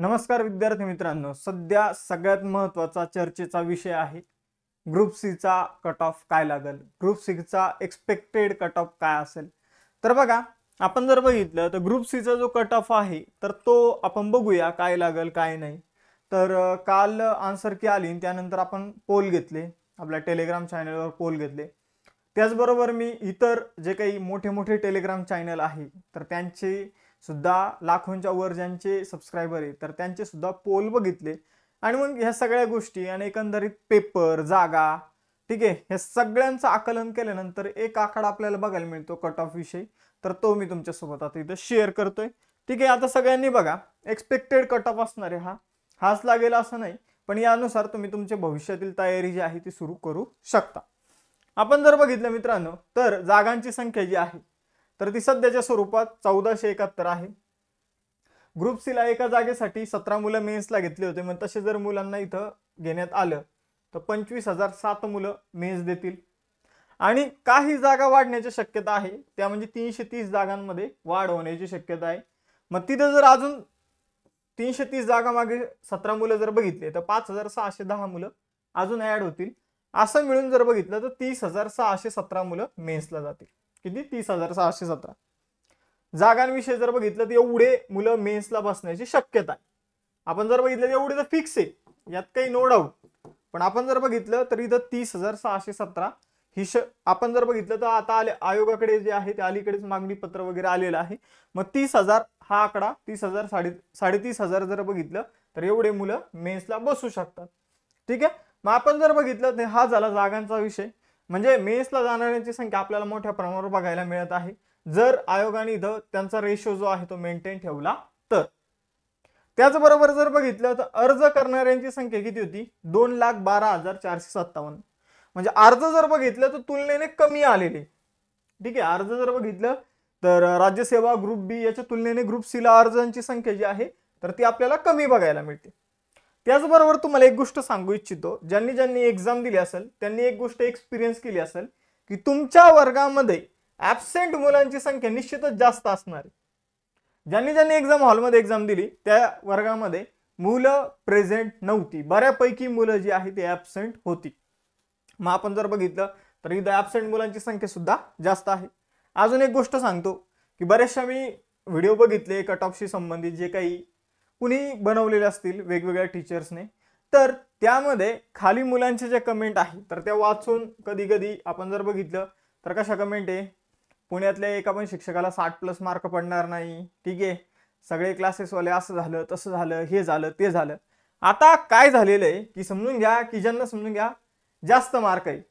नमस्कार विद्यार्थी मित्रांनो, सध्या सगळ्यात महत्त्वाचा चर्चेचा विषय आहे ग्रुप सी चा कट ऑफ काय लागेल, ग्रुप सी चा एक्सपेक्टेड कट ऑफ काय असेल। तर बघा, आपण जर बघितलं तर ग्रुप सी चा जो कट ऑफ आहे तर तो आपण बघूया काय लागेल काय नाही। तर काल आन्सर की आली, त्यानंतर आपण पोल घेतले, आपल्या टेलिग्राम चॅनलवर पोल घेतले। त्याचबरोबर मी इतर जे काही मोठे मोठे टेलिग्राम चॅनल आहे तर त्यांचे सुद्धा लाखोंच्या वर ज्यांचे सबस्क्रायबर आहे तर त्यांचे सुद्धा पोल बघितले आणि मग ह्या सगळ्या गोष्टी आणि एकंदरीत पेपर जागा, ठीक आहे, हे सगळ्यांचं आकलन केल्यानंतर एक आकडा आपल्याला बघायला मिळतो कट ऑफ विषयी। तर तो मी तुमच्यासोबत आता इथं शेअर करतोय। ठीक आहे, आता सगळ्यांनी बघा, एक्सपेक्टेड कट ऑफ असणार आहे हाच लागेल असं नाही, पण यानुसार तुम्ही तुमच्या भविष्यातील तयारी जी आहे ती सुरू करू शकता। आपण जर बघितलं मित्रांनो तर जागांची संख्या जी आहे तर ती सध्याच्या स्वरूपात 1471 आहे। ग्रुप सी ला एका जागेसाठी 17 मुलं मेन्सला घेतले होते, मग तसे जर मुलांना इथं घेण्यात आलं तर 25,007 मुलं मेन्स देतील आणि काही जागा वाढण्याची शक्यता आहे, त्या म्हणजे 330 जागांमध्ये वाढ होण्याची शक्यता आहे। मग तिथे जर अजून 330 जागा मागे 17 मुलं जर बघितले तर 5,610 मुलं अजून ऍड होतील। असं मिळून जर बघितलं तर 30,617 मुलं मेन्सला जातील। किती? 30,617 जागांविषयी जर बघितलं तर एवढे मुलं मेन्सला बसण्याची शक्यता आहे। आपण जर बघितलं तर एवढे तर फिक्स आहे, यात काही नो डाऊट। पण आपण जर बघितलं तर इथं 30,617 ही आपण जर बघितलं तर आता आयोगाकडे जे आहे ते अलीकडेच मागणी पत्र वगैरे आलेलं आहे। मग 30,000 हा आकडा 30,000 3,500 जर बघितलं तर एवढे मुलं मेन्सला बसू शकतात। ठीक आहे, मग आपण जर बघितलं तर हा झाला जागांचा विषय, म्हणजे मेन्सला जाणाऱ्यांची संख्या आपल्याला मोठ्या प्रमाणावर बघायला मिळत आहे जर आयोगाने इथं त्यांचा रेशो जो आहे तो मेंटेन ठेवला तर। त्याचबरोबर जर बघितलं तर अर्ज करणाऱ्यांची संख्या किती होती? 2,12,457। म्हणजे अर्ज जर बघितलं तर तुलनेने कमी आलेले। ठीक आहे, अर्ज जर बघितलं तर राज्यसेवा ग्रुप बी याच्या तुलनेने ग्रुप सी ला अर्जांची संख्या जी आहे तर ती आपल्याला कमी बघायला मिळते। त्याचबरोबर तुम्हाला एक गोष्ट सांगू इच्छितो, ज्यांनी एक्झाम दिली असेल त्यांनी एक गोष्ट एक्सपिरियन्स केली असेल की तुमच्या वर्गामध्ये ॲब्सेंट मुलांची संख्या निश्चितच जास्त असणार आहे। ज्यांनी एक्झाम हॉलमध्ये एक्झाम दिली त्या वर्गामध्ये मुलं प्रेझेंट नव्हती, बऱ्यापैकी मुलं जी आहे ती ॲब्सेंट होती। मग आपण जर बघितलं तर इथं ॲब्सेंट मुलांची संख्या सुद्धा जास्त आहे। अजून एक गोष्ट सांगतो की बरेचशा मी व्हिडिओ बघितले कट ऑफशी संबंधित जे काही कुणी बनवलेले असतील वेगवेगळ्या टीचर्सने, तर त्यामध्ये खाली मुलांचे जे कमेंट आहे तर त्या वाचून कधी कधी आपण जर बघितलं तर कशा कमेंट आहे, पुण्यातल्या एका पण शिक्षकाला 60+ मार्क पडणार नाही, ठीक आहे, सगळे क्लासेसवाले असं झालं तसं झालं, हे झालं ते झालं। आता काय झालेलं आहे की समजून घ्या की ज्यांना समजून घ्या जास्त मार्क आहे,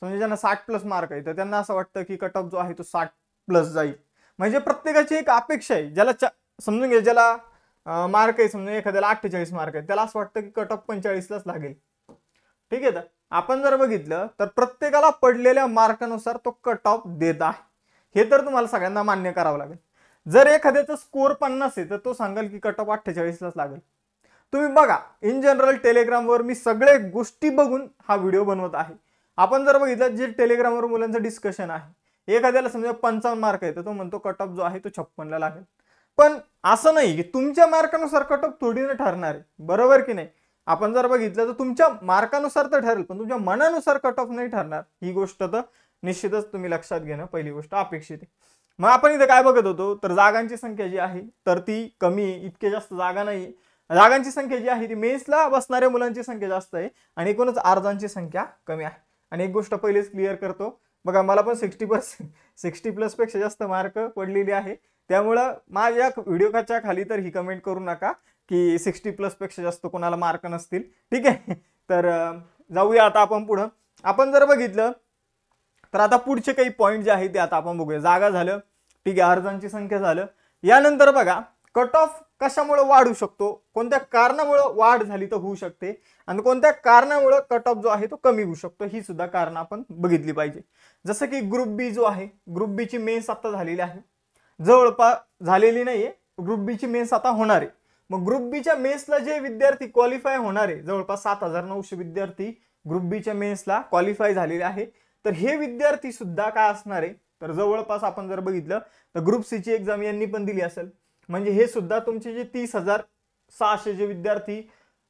समजा ज्यांना 60+ मार्क आहे तर त्यांना असं वाटतं की कट ऑफ जो आहे तो 60+ जाईल। म्हणजे प्रत्येकाची एक अपेक्षा आहे, ज्याला समजून घ्या ज्याला मार्क आहे, समजा एखाद्याला 48 मार्क आहे त्याला असं वाटतं की कट ऑफ 45लाच लागेल। ठीक आहे, तर आपण जर बघितलं तर प्रत्येकाला पडलेल्या मार्कानुसार तो कट ऑफ देत आहे, हे तर तुम्हाला सगळ्यांना मान्य करावं लागेल। जर एखाद्याचा स्कोर 50 आहे तर तो सांगाल की कट ऑफ 48लाच लागेल। तुम्ही बघा, इन जनरल टेलिग्रामवर मी सगळे गोष्टी बघून हा व्हिडिओ बनवत आहे। आपण जर बघितलं जे टेलिग्रामवर मुलांचं डिस्कशन आहे, एखाद्याला समजा 55 मार्क आहे तर तो म्हणतो कट ऑफ जो आहे तो 56ला लागेल। पण असं नाही की तुमच्या मार्कानुसार कट ऑफ थोडीने ठरणार आहे, बरोबर की नाही? आपण जर बघितलं तर तुमच्या मार्कानुसार तर ठरेल पण तुमच्या मनानुसार कट ऑफ नाही ठरणार, ही गोष्ट तर निश्चितच तुम्ही लक्षात घेणं पहिली गोष्ट अपेक्षित आहे। मग आपण इथे काय बघत होतो तर जागांची संख्या जी आहे तर ती कमी आहे, इतके जास्त जागा नाही। जागांची संख्या जी आहे ती मेन्सला बसणाऱ्या मुलांची संख्या जास्त आहे आणि एकूणच अर्जांची संख्या कमी आहे। आणि एक गोष्ट पहिलेच क्लिअर करतो, बघा मला पण 60+ पेक्षा जास्त मार्क पडलेली आहे, त्यामुळं माझ्या व्हिडिओच्या खाली तर ही कमेंट करू नका की 60+ पेक्षा जास्त कोणाला मार्क नसतील। ठीक आहे, तर जाऊया आता आपण पुढं। आपण जर बघितलं तर आता पुढचे काही पॉईंट जे आहे ते आता आपण बघूया। जागा झालं, ठीक आहे, अर्जांची संख्या झालं, यानंतर बघा कट ऑफ कशामुळे वाढू शकतो, कोणत्या कारणामुळे वाढ झाली तर होऊ शकते आणि कोणत्या कारणामुळे कट ऑफ जो आहे तो कमी होऊ शकतो, ही सुद्धा कारण आपण बघितली पाहिजे। जसं की ग्रुप बी जो आहे, ग्रुप बी ची मेन्स आता झालेली आहे, जवळपास झालेली नाहीये, ग्रुप बी ची मेन्स आता होणार आहे। मग ग्रुप बी च्या मेन्सला जे विद्यार्थी क्वालिफाय होणार आहे, जवळपास 7,900 विद्यार्थी ग्रुप बी च्या मेन्सला क्वालिफाय झालेले आहे। तर हे विद्यार्थी सुद्धा काय असणार आहे तर जवळपास आपण जर बघितलं तर ग्रुप सी ची एक्झाम यांनी पण दिली असेल, म्हणजे हे सुद्धा तुमचे जे 600 जे विद्यार्थी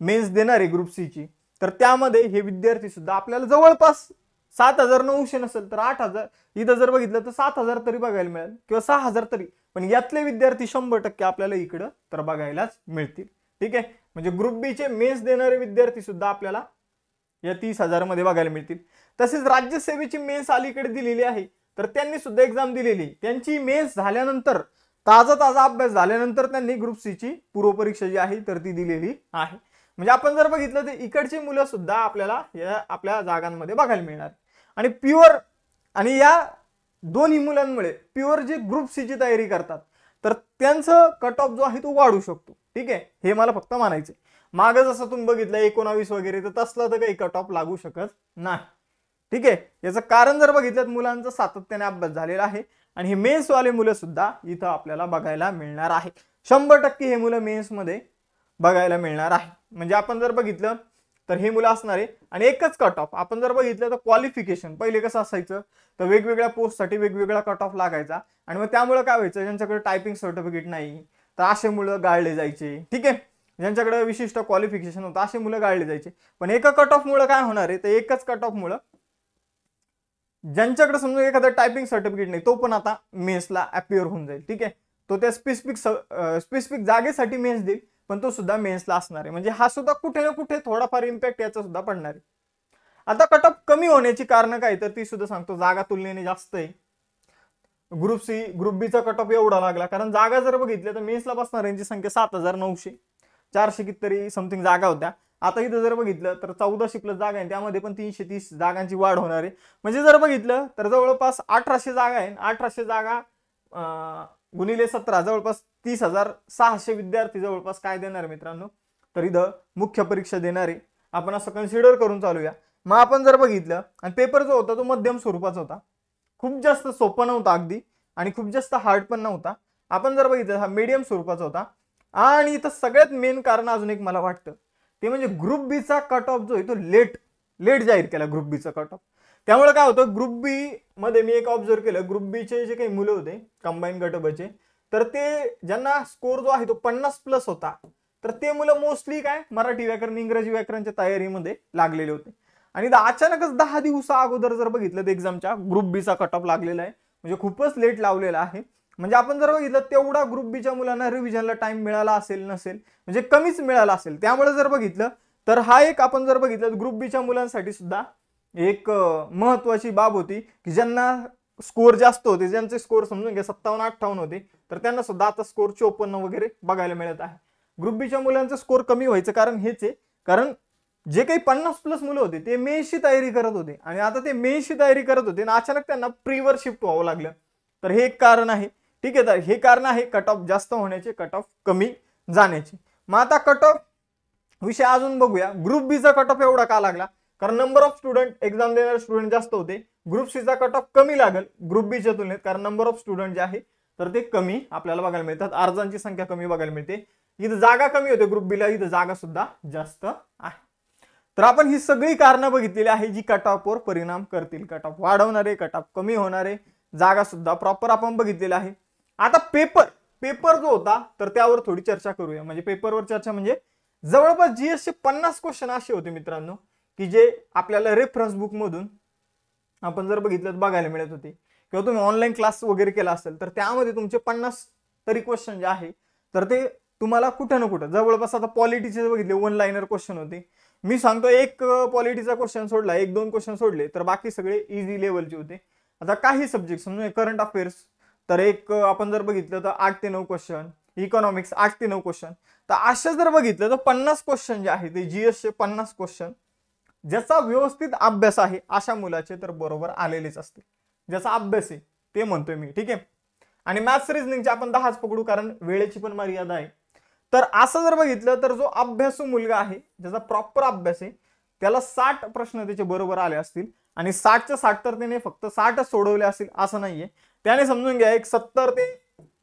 मेन्स देणार आहे ग्रुप सी ची, तर त्यामध्ये हे विद्यार्थी सुद्धा आपल्याला जवळपास 7,900 नसेल तर 8,000, इथं जर बघितलं तर 7,000 तरी बघायला मिळेल किंवा 6,000 तरी, पण यातले विद्यार्थी 100% आपल्याला इकडं तर बघायलाच मिळतील. ठीक आहे, म्हणजे ग्रुप बी चे मेन्स देणारे विद्यार्थी सुद्धा आपल्याला या 30,000 मध्ये बघायला मिळतील. तसेच राज्यसेवेची मेन्स अलीकडे दिलेली आहे, तर त्यांनी सुद्धा एक्झाम दिलेली. त्यांची मेन्स झाल्यानंतर ताजा अभ्यास झाल्यानंतर त्यांनी ग्रुप सी ची पूर्वपरीक्षा जी आहे तर ती दिलेली आहे. म्हणजे आपण जर बघितलं तर इकडची मुलं सुद्धा आपल्याला या आपल्या जागांमध्ये बघायला मिळणार. आणि प्युअर आणि या दोन्ही मुलांमुळे प्युअर जे ग्रुप सी ची तयारी करतात तर त्यांचं कट ऑफ जो आहे तो वाढू शकतो. ठीक आहे, हे मला फक्त मानायचंय. मागं जसं तुम्ही बघितलं 19 वगैरे, तर तसलं तर काही कट ऑफ लागू शकत नाही. ठीक आहे, याचं कारण जर बघितलं तर मुलांचा सातत्याने अभ्यास झालेला आहे आणि हे मेन्स वाले मुलं सुद्धा इथं आपल्याला बघायला मिळणार आहे. 100% हे मुलं मेन्स मध्ये बघायला मिळणार आहे. म्हणजे आपण जर बघितलं तर हे मुलं असणार आहे. आणि एकच कट ऑफ आपण जर बघितलं तर क्वालिफिकेशन पहिले कसं असायचं, तर वेगवेगळ्या पोस्टसाठी वेगवेगळा कट ऑफ लागायचा आणि मग त्यामुळे काय व्हायचं, ज्यांच्याकडे टायपिंग सर्टिफिकेट नाही तर असे मुलं गाळले जायचे. ठीक आहे, ज्यांच्याकडे विशिष्ट क्वालिफिकेशन होतं असे मुलं गाळले जायचे. पण एका कट ऑफ मुळे काय होणार आहे, तर एकच कट ऑफ मुळे ज्यांच्याकडे समजा एखादं टायपिंग सर्टिफिकेट नाही तो पण आता मेन्सला अपिअर होऊन जाईल. ठीक आहे, तो त्या स्पेसिफिक जागेसाठी मेन्स देईल, पण तो सुद्धा मेन्सला असणार आहे. म्हणजे हा सुद्धा कुठे ना कुठे थोडाफार इम्पॅक्ट याचा सुद्धा पडणार आहे. आता कट ऑफ कमी होण्याची कारण काय, तर ती सुद्धा सांगतो. जागा तुलनेने जास्त आहे. ग्रुप बी चा कट ऑफ एवढा लागला कारण जागा जर बघितल्या तर मेन्सला बसणाऱ्यांची संख्या 7,900, 400 कितीतरी समथिंग जागा होत्या. आता इथं जर बघितलं तर 1400 प्लस जागा आहे, त्यामध्ये पण 330 जागांची वाढ होणार आहे. म्हणजे जर बघितलं तर जवळपास 1800 जागा आहे. 1800 जागा गुणिले 17 जवळपास 30,600 विद्यार्थी जवळपास काय देणार मित्रांनो, तर इथं मुख्य परीक्षा देणार आहे. आपण असं कन्सिडर करून चालूया. मग आपण जर बघितलं आणि पेपर जो होता तो मध्यम स्वरूपाचा होता, खूप जास्त सोपा नव्हता अगदी आणि खूप जास्त हार्ड पण नव्हता. आपण जर बघितलं हा मीडियम स्वरूपाचा होता. आणि इथं सगळ्यात मेन कारण अजून एक मला वाटतं ते म्हणजे ग्रुप बी चा कट ऑफ जो आहे तो लेट जाहीर केला ग्रुप बी चा कट ऑफ. त्यामुळे काय होतं, ग्रुप बी मध्ये मी एक ऑब्झर्व केलं, ग्रुप बी चे जे काही मुलं होते कंबाईन गट ब चे, तर ते ज्यांना स्कोर जो आहे तो 50 प्लस होता, तर ते मुलं मोस्टली काय मराठी व्याकरण इंग्रजी व्याकरणच्या तयारीमध्ये लागलेले होते. आणि अचानकच 10 दिवसा अगोदर जर बघितलं तर एक्झामच्या ग्रुप बी चा कट ऑफ लागलेला आहे. म्हणजे खूपच लेट लावलेला आहे. म्हणजे आपण जर बघितलं तेवढा ग्रुप बी च्या मुलांना रिव्हिजनला टाइम मिळाला असेल नसेल, म्हणजे कमीच मिळाला असेल. त्यामुळे जर बघितलं तर हा एक आपण जर बघितलं ग्रुप बी च्या मुलांसाठी सुद्धा एक महत्वाची बाब होती की ज्यांना स्कोर जास्त होते, ज्यांचे स्कोर समजून घ्या 57-58 होते, तर त्यांना सुद्धा आता स्कोर 54 वगैरे बघायला मिळत आहे. ग्रुप बी च्या मुलांचं स्कोर कमी व्हायचं कारण हेच आहे, कारण जे काही 50 प्लस मुलं होते ते मेन्सची तयारी करत होते आणि आता ते मेन्सची तयारी करत होते आणि अचानक त्यांना प्रीवर शिफ्ट व्हावं लागलं. तर हे एक कारण आहे. ठीक आहे, तर हे कारण आहे कट ऑफ जास्त होण्याचे, कट ऑफ कमी जाण्याचे. मग आता कट ऑफ विषय अजून बघूया. ग्रुप बी चा कट ऑफ एवढा का लागला, कारण नंबर ऑफ स्टुडंट एक्झाम देणारे स्टुडंट जास्त होते. ग्रुप सी चा कट ऑफ कमी लागेल ग्रुप बी च्या तुलनेत, कारण नंबर ऑफ स्टुडंट जे आहे तर ते कमी आपल्याला बघायला मिळतात, अर्जांची संख्या कमी बघायला मिळते. इथं जागा कमी होते ग्रुप बी ला, इथं जागा सुद्धा जास्त आहे. तर आपण ही सगळी कारणं बघितलेली आहे जी कट ऑफवर परिणाम करतील. कट ऑफ वाढवणारे, कट ऑफ कमी होणारे, जागा सुद्धा प्रॉपर आपण बघितलेला आहे. आता पेपर जो होता तर त्यावर थोडी चर्चा करूया. म्हणजे पेपरवर चर्चा म्हणजे जवळपास जीएस चे 50 क्वेश्चन असे होते मित्रांनो की जे आपल्याला रेफरन्स बुक मधून आपण जर बघितलं तर बघायला मिळत होते, किंवा तुम्ही ऑनलाईन क्लास वगैरे केला असेल तर त्यामध्ये तुमचे 50 तरी क्वेश्चन जे आहे तर ते तुम्हाला कुठं ना कुठं जवळपास. आता पॉलिटीचे बघितले 1 लाइनर क्वेश्चन होते. मी सांगतो एक पॉलिटीचा क्वेश्चन सोडला, 1-2 क्वेश्चन सोडले तर बाकी सगळे इझी लेवलचे होते. आता काही सब्जेक्ट समजा करंट अफेअर्स तर एक आपण जर बघितलं तर 8 ते 9 क्वेश्चन, इकॉनॉमिक्स 8 ते 9 क्वेश्चन. तर अशा जर बघितलं तर 50 क्वेश्चन जे आहे ते जीएस चे 50 क्वेश्चन ज्याचा व्यवस्थित अभ्यास आहे अशा मुलाचे तर बरोबर आलेलेच असते. ज्याचा अभ्यास आहे ते म्हणतोय मी. ठीक आहे, आणि मॅथ्स रिझनिंगचे आपण 10च पकडू कारण वेळेची पण मर्यादा आहे. तर असं जर बघितलं तर जो अभ्यासू मुलगा आहे ज्याचा प्रॉपर अभ्यास आहे त्याला 60 प्रश्न त्याचे बरोबर आले असतील. आणि 60च्या 60 तर त्याने फक्त 60च सोडवले असतील असं नाहीये. त्याने समजून घ्या एक 70 ते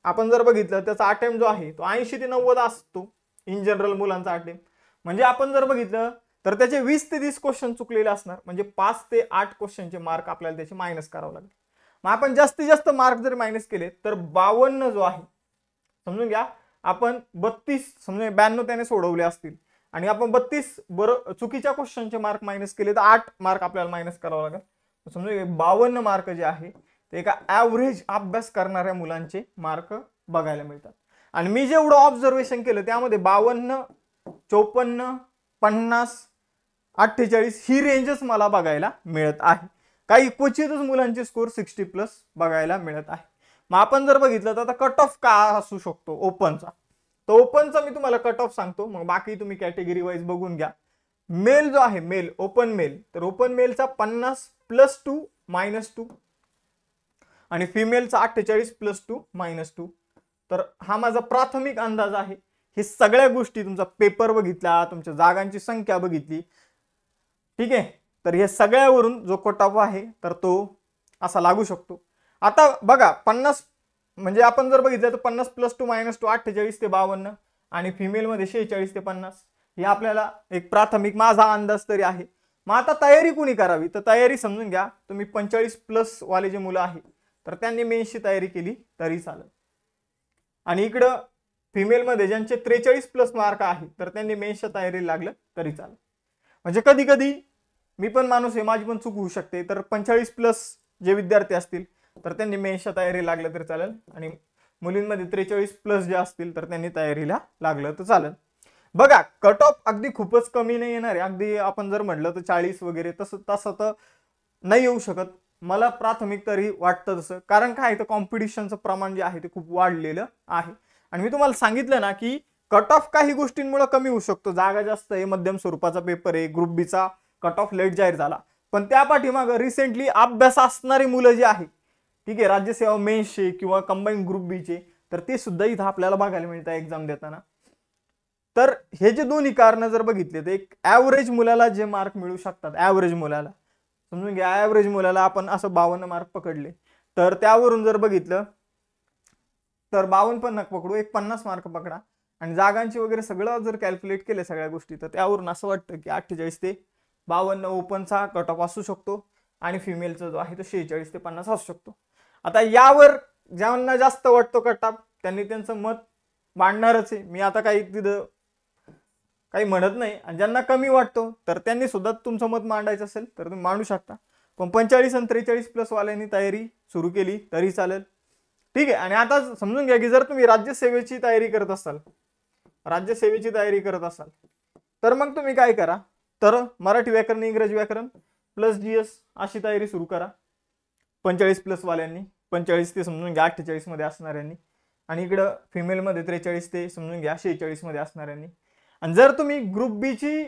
आपण जर बघितलं त्याचा अटेम्प्ट जो आहे तो 80 ते 90 असतो इन जनरल मुलांचा अटेम्प्ट. म्हणजे आपण जर बघितलं तर त्याचे 20 ते 30 क्वेश्चन चुकलेले असणार. म्हणजे 5 ते 8 क्वेश्चनचे मार्क आपल्याला त्याचे मायनस करावं लागेल. मग आपण जास्तीत जास्त मार्क जर मायनस केले तर 52 जो आहे समजून घ्या आपण 32 समजा 92 त्याने सोडवले असतील आणि आपण 32 चुकीच्या क्वेश्चनचे मार्क मायनस केले तर 8 मार्क आपल्याला मायनस करावं लागेल. समजा 52 मार्क जे आहे ते एका ॲव्हरेज अभ्यास करणाऱ्या मुलांचे मार्क बघायला मिळतात. आणि मी जेवढं ऑब्झर्वेशन केलं त्यामध्ये 52, 54, 50, 48 ही रेंजच मला बघायला मिळत आहे. काही क्वचितच मुलांचे स्कोर 60+ बघायला मिळत आहे. मग आपण जर बघितलं तर आता कट ऑफ का असू शकतो ओपनचा, तर ओपनचा मी तुम्हाला कट ऑफ सांगतो, मग बाकी तुम्ही कॅटेगरी वाईज बघून घ्या. मेल जो आहे मेल, ओपन मेल, तर ओपन मेलचा 50 +2 -2 आणि फिमेलचा 48 +2 -2. तर हा माझा प्राथमिक अंदाज आहे. हे सगळ्या गोष्टी तुमचा पेपर बघितला, तुमच्या जागांची संख्या बघितली, ठीक आहे, तर हे सगळ्यावरून जो कट ऑफ आहे तर तो असा लागू शकतो. आता बघा 50 म्हणजे आपण जर बघितलं तर 50 +2 -2 48 ते 52 आणि फिमेलमध्ये 46 ते 50 हे आपल्याला एक प्राथमिक माझा अंदाज तरी आहे. मग आता तयारी कुणी करावी, तर तयारी समजून घ्या तुम्ही 45+ वाले जे मुलं आहे तर त्यांनी मेन्सची तयारी केली तरी चालेल. आणि इकडं फिमेलमध्ये ज्यांचे 43+ मार्क आहे तर त्यांनी मेन्सच्या तयारीला लागलं तरी चालेल. म्हणजे कधी कधी मी पण माणूस आहे, माझी पण चूक होऊ शकते, तर 45+ जे विद्यार्थी असतील तर त्यांनी मेन्सच्या तयारीला लागलं तरी चालेल आणि मुलींमध्ये 43+ जे असतील तर त्यांनी तयारीला लागलं तर चालेल. बघा कट ऑफ अगदी खूपच कमी नाही येणार आहे, अगदी आपण जर म्हटलं तर 40 वगैरे तसं तर नाही येऊ शकत. मला प्राथमिक तरी वाटतं तसं, कारण काय तर कॉम्पिटिशनचं प्रमाण जे आहे ते खूप वाढलेलं आहे. आणि मी तुम्हाला सांगितलं ना की कट ऑफ काही गोष्टींमुळे कमी होऊ शकतो, जागा जास्त आहे, मध्यम स्वरूपाचा पेपर आहे, ग्रुप बीचा कट ऑफ लेट जाहीर झाला, पण त्या पाठीमागं रिसेंटली अभ्यास असणारी मुलं जी आहे, ठीक आहे, राज्यसेवा मेन्सचे किंवा कंबाईन ग्रुप बीचे, तर ते सुद्धा इथं आपल्याला बघायला मिळतं एक्झाम देताना. तर हे जे दोन्ही कारण जर बघितले तर एक ॲव्हरेज मुलाला जे मार्क मिळू शकतात, ॲव्हरेज मुलाला समजून घ्या, ॲव्हरेज मुलाला आपण असं 52 मार्क पकडले तर त्यावरून जर बघितलं तर 52 पण नका पकडू, एक 50 मार्क पकडा आणि जागांची वगैरे सगळं जर कॅल्क्युलेट केले सगळ्या गोष्टी तर त्यावरून असं वाटतं की 48 ते 52 ओपनचा कट ऑफ असू शकतो आणि फिमेलचा जो आहे तो 46 ते 50 असू शकतो. आता यावर ज्यांना जास्त वाटतो कट ऑफ त्यांनी त्यांचं मत मांडणारच आहे, मी आता काही तिथं काही म्हणत नाही. आणि ज्यांना कमी वाटतो तर त्यांनी सुद्धा तुमचं मत मांडायचं असेल तर तुम्ही मांडू शकता, पण 45 आणि 43+ वाल्यांनी तयारी सुरू केली तरी चालेल, ठीक आहे. आणि आता समजून घ्या की जर तुम्ही राज्यसेवेची तयारी करत असाल, तर मग तुम्ही काय करा, तर मराठी व्याकरण, इंग्रजी व्याकरण प्लस GS अशी तयारी सुरू करा 45+ वाल्यांनी, 45 ते समजून घ्या 48 मध्ये असणाऱ्यांनी, आणि इकडं फिमेलमध्ये 43 ते समजून घ्या 46 मध्ये असणाऱ्यांनी. आणि जर तुम्ही ग्रुप बीची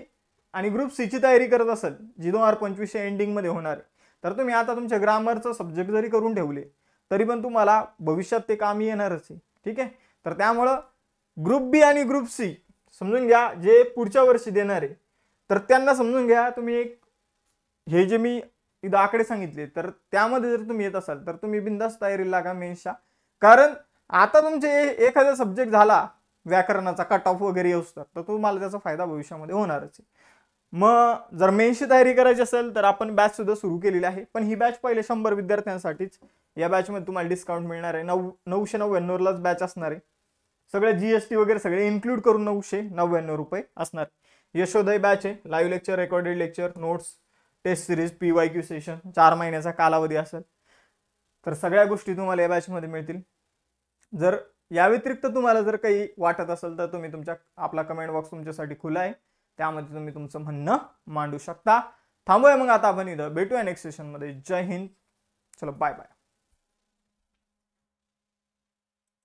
आणि ग्रुप सीची तयारी करत असाल जी 2025 एंडिंग मध्ये होणार आहे, तर तुम्ही आता तुमच्या ग्रामरचं सब्जेक्ट जरी करून ठेवले तरी पण तुम्हाला भविष्यात ते कामी येणारच आहे, ठीक आहे. तर त्यामुळं ग्रुप बी आणि ग्रुप सी समजून घ्या जे पुढच्या वर्षी देणार आहे तर त्यांना समजून घ्या तुम्ही एक हे जे मी इथं आकडे सांगितले तर त्यामध्ये जर तुम्ही येत असाल तर तुम्ही बिंदास तयारीला लागा मेन्सच्या. कारण आता तुमचे एखादा सब्जेक्ट झाला व्याकरणाचा कट ऑफ वगैरे येऊ शकतात तर तुम्हाला त्याचा फायदा भविष्यामध्ये होणारच आहे. मग जर मेन्सची तयारी करायची असेल तर आपण बॅच सुद्धा सुरू केलेली आहे, पण ही बॅच पहिले 100 विद्यार्थ्यांसाठीच. या बॅचमध्ये तुम्हाला डिस्काउंट मिळणार आहे, 999लाच बॅच असणार आहे, सगळे GST वगैरे सगळे इन्क्लूड करून 999 रुपये असणार. यशोदय बॅच आहे, live lecture, recorded lecture, notes, test series, PYQ session, 4 महिन्याचा कालावधी असेल. तर सगळ्या गोष्टी तुम्हाला या बॅचमध्ये मिळतील. जर या व्यतिरिक्त तुम्हाला जर काही वाटत असेल तर तुम्ही आपला कमेंट बॉक्स तुमच्यासाठी खुला आहे, त्यामध्ये तुम्ही तुमचं म्हणणं मांडू शकता. थांबूया मग आता आपण इथं, भेटूया नेक्स्ट सेशनमध्ये. जय हिंद, चलो बाय बाय.